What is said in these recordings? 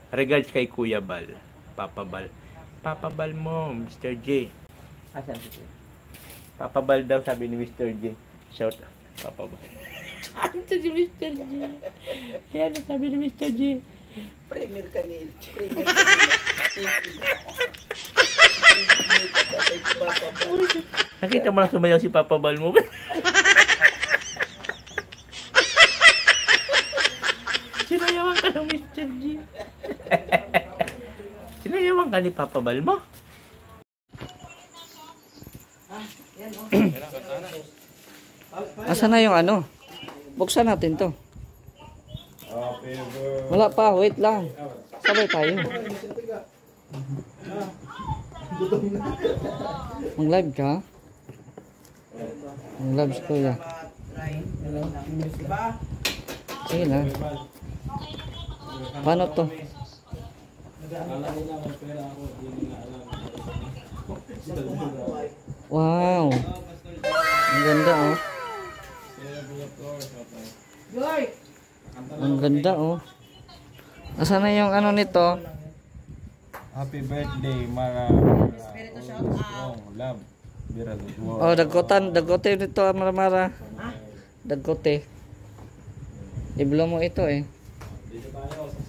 Regards kay Kuya Bal. Papa Bal. Papa Bal mo, Mr. J. Asan si Papa Bal daw, sabi ni Mr. J. Shout out, Papa Bal. Ano si Mr. J? Yan ang sabi ni Mr. J. Premier kanil. Nakita mo lang sumayaw si Papa Bal mo. Sinayawan ka ng Mr. G. Sinayawan ka ni Papa Bal mo. Asan na yung ano? Buksan natin to. Wala pa, wait lang. Sabay tayo. Mag-live ka? Mag-live si Kuya. Sige na. Paano to? Wow. Ang ganda oh. Ang ganda oh. Nasaan na yung ano nito? Happy birthday mga love. Oh, dagote dito Mara. Dagote. I-blow mo ito eh.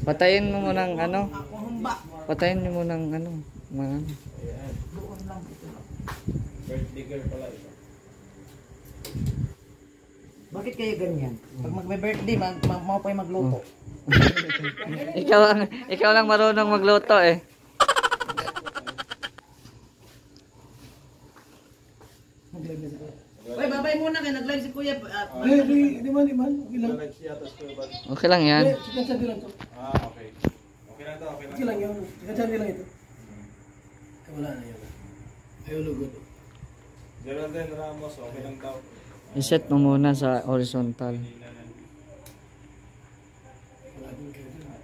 Patayin mo muna ng ano. Patayin mo muna ng ano. Birthday girl pala ito. Bakit kayo ganyan? Pag magbe-birthday, mau pa yung magluto. ikaw lang marunong magluto eh. Uy, babay muna kayo. Nag-live si Kuya. Di man. Okay lang yan. Okay. Okay lang to, Okay lang yun. Chicken lang ito. Wala na yun. Ayaw lugod. Geraldine Ramos, okay lang daw. I-set mo muna sa horizontal.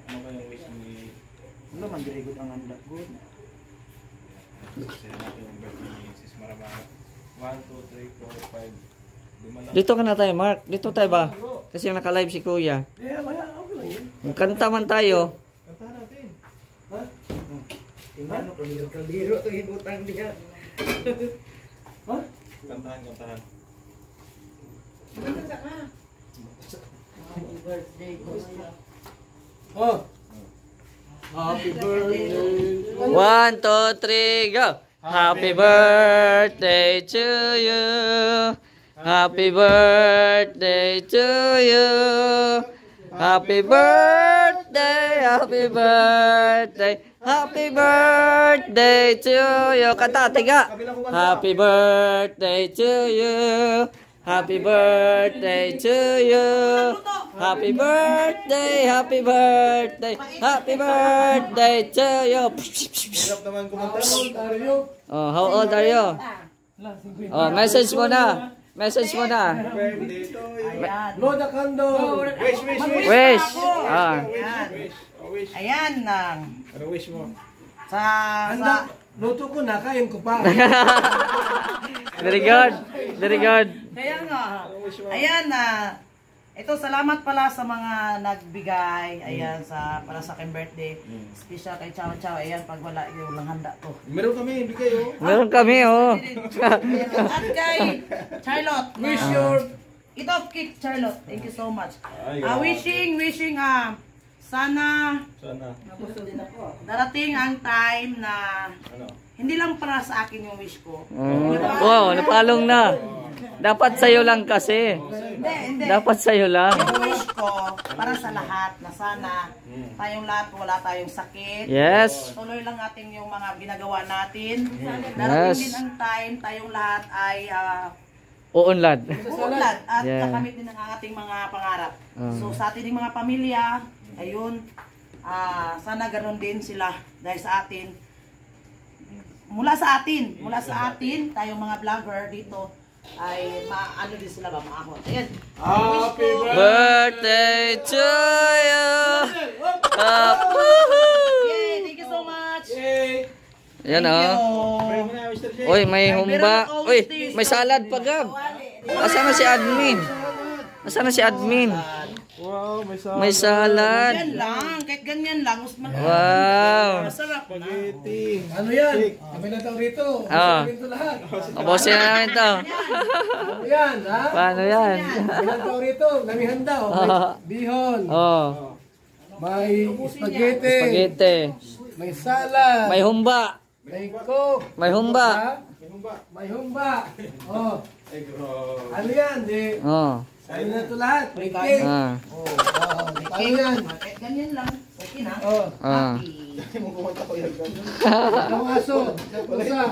Ano ba yung wish ni... Ano man, very good ang handa. Good. Kasi natin yung birthday ni Sis Maramara. 1, 2, 3, 4, 5. Dito ka na tayo, Mark. Dito tayo ba? Kasi naka-live si Kuya. Eh, okay lang yun. Kanta man tayo. Kanta natin. Ha? Ano, kaldiro ito ibutang diyan. Ha? Kantahan. Happy birthday, Kuya. Oh. Happy birthday. 1, 2, 3, go! Happy birthday to you. Happy birthday to you. Happy birthday, happy birthday. Happy birthday to you. Kanta, tiga. Happy birthday to you. Happy birthday to you. Happy birthday, happy birthday. Happy birthday to you. Hirap naman kumanta. Oh, how old are you? Oh, message mo na. Message mo na. Birthday to you. Blow the candle. Wish. Ah. Wish. Ayan nang. Ano wish mo? Handa. Luto ko na, kain ko pa. Very good. Very good. Kaya nga. Ayan na. Ito, salamat pala sa mga nagbigay. Ayan, para sa aking birthday. Special kay Chow Chow. Ayan, pag wala yung lang handa to. Meron kami, hindi kayo. Meron kami, oh. At kay Charlotte. Wish your... Ito, Kik Charlotte. Thank you so much. Ay, Wishing, sana darating ang time na Ano? hindi lang para sa akin yung wish ko. Wow, napalong na. Dapat sa'yo lang kasi. Hindi. Dapat sa'yo lang. Yung wish ko, para sa lahat, na sana tayong lahat wala tayong sakit. Yes. Tuloy lang natin yung mga ginagawa natin. Darating din ang time, tayong lahat ay Uunlad. uunlad at Yeah. nakamit din ang ating mga pangarap. So sa ating mga pamilya, ayun, sana ganoon din sila dahil sa atin. Mula sa atin, tayong mga vlogger dito, ay maano din sila ba, maahon. Ayan. Happy Birthday to you. Yay! Thank you so much! Yan Thank you. oh. Uy, may humba. Uy, may salad pa, Gab. Asan na si admin? Asan na si admin? Wow, may salad. May salad. Yan lang, kahit ganyan lang. Wow. Masarap na. Spaghetti. Ano yan? Kami na tao rito. Ah. Kami ito lahat. Ubusin na namin to. Ano yan, ha? Paano yan? Kami na tao rito. Namihanda, oh. May bihon. Oh, May spaghetti. spaghetti. May salad. May humba. May coke. May humba. Ha? May humba. Oh. Ano yan? Eh, Oh. kami na ito lahat. May cake. Ah. Oh. Ano yan? Kahit ganyan lang, okay na. Oh. Ah. Ang aso.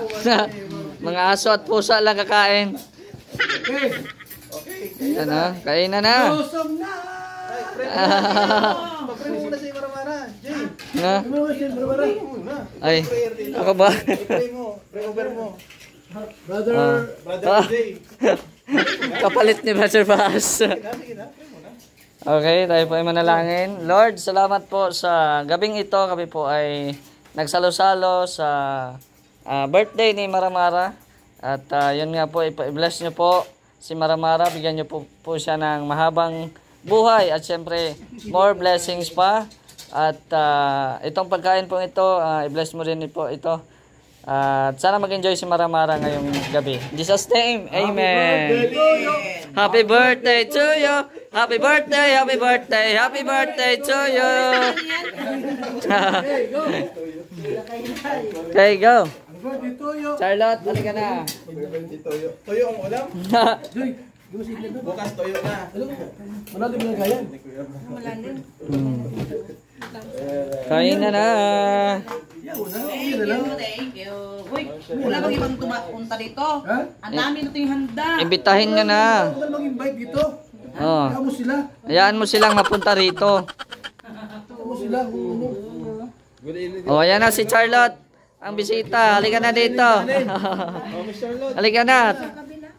Pusa. Mga aso at pusa lang kakain. Okay. Yan ha. Kainan na. Awesome na! Pag-pray muna sa Maramara. Jay, Na. Ano mo siya, Barbara? Ay. Ako ba? pray mo. Pray over mo. Brother. Ah. Jay. Kapalit ni Brother Baas. Sige na, pray mo na. Okay, tayo po ay manalangin. Lord, salamat po sa gabing ito. Kami po ay nagsalo-salo sa birthday ni Maramara. At yun nga po, i-bless nyo po si Maramara. Bigyan nyo po siya ng mahabang buhay. At syempre, more blessings pa. At itong pagkain po ito, i-bless mo rin po ito. At sana mag-enjoy si Maramara ngayong gabi. In Jesus' name, Amen. Happy birthday to you. Happy birthday, happy birthday, happy birthday to you. Okay, go. Birthday to you. Charlotte, halika na. Toyo. Toyo ang ulam. Joy, gusto mo Bukas toyo na. Wala din mga gayan. Kain na na. Thank you. Uy, wala bang ibang punta dito? Ha? Ang dami na ito yung handa. Imbitahin nyo na. Huwag ka mag-invite dito. Oh. Kaya mo sila. Hayaan mo silang mapunta rito. Kaya mo sila. Good evening. Oh, ayan na si Charlotte. Ang bisita. Halika na dito. Oh, Miss Charlotte. Halika na.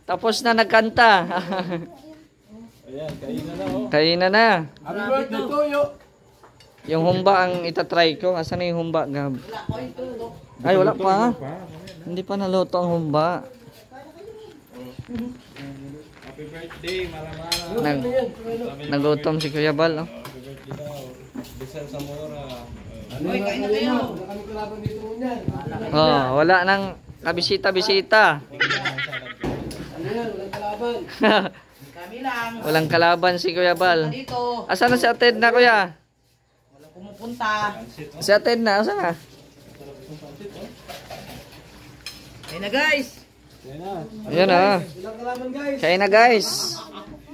Tapos na nagkanta. Ayan, kain na oh. Kain na na. Happy birthday to you. Yung humba ang itatry ko. Asan na yung humba, Gab? Ay, wala pa. Hindi pa naluto ang humba. Happy birthday, Maramara. Nagutom si Kuya Bal. Oh. Happy birthday daw. Bisal Zamora. Uy, kain na kayo. Wala kami kalaban dito niyan. Oh, wala nang kabisita-bisita. Ano yan? Walang kalaban. Kami lang. Walang kalaban si Kuya Bal. Dito. Asan na si Ated na, Kuya? Wala pumupunta. Si Ated na, asan na? Ayun na guys. Ayan na. Walang kalaban guys. Kain na, guys.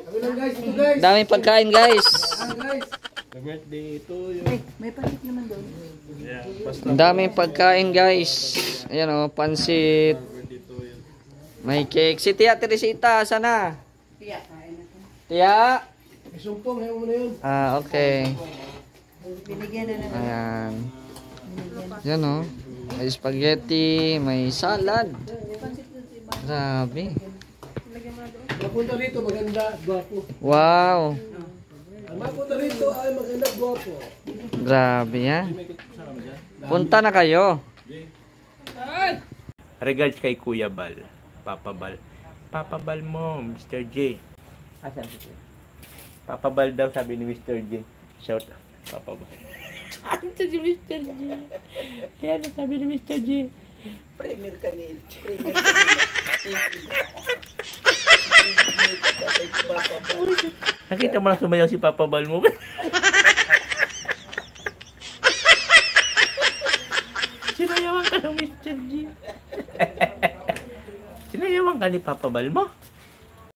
Kami lang guys. Ito guys. Daming pagkain, guys. Guys. Happy birthday to you. May palit naman doon. Yeah, basta Ang daming pagkain, guys. Ayan o, pansit. birthday to you. May cake. Si Tia Teresita, asan na? Tiya, kain na. Tia? May sumpong. Ayaw mo na yun. Okay. Binigyan na naman. Ayan. Yan o. May spaghetti, may salad. Grabe. Mapunta rito. Maganda. Gwapo. Wow. Ang mapunta rito ay maganda. Gwapo. Grabe yan. Punta na kayo. Regards kay Kuya Bal. Papa Bal. Papa Bal mo, Mr. J. Asan si Kuya? Papa Bal daw sabi ni Mr. J. Shout out. Papa Bal. Ito si Mr. J. Yan ang sabi ni Mr. J. Premier Kanil. Nakita mo lang sumayaw si Papa Bal mo. Sinayawan ka ng Mr. G. Sinayawan ka ni Papa Bal mo?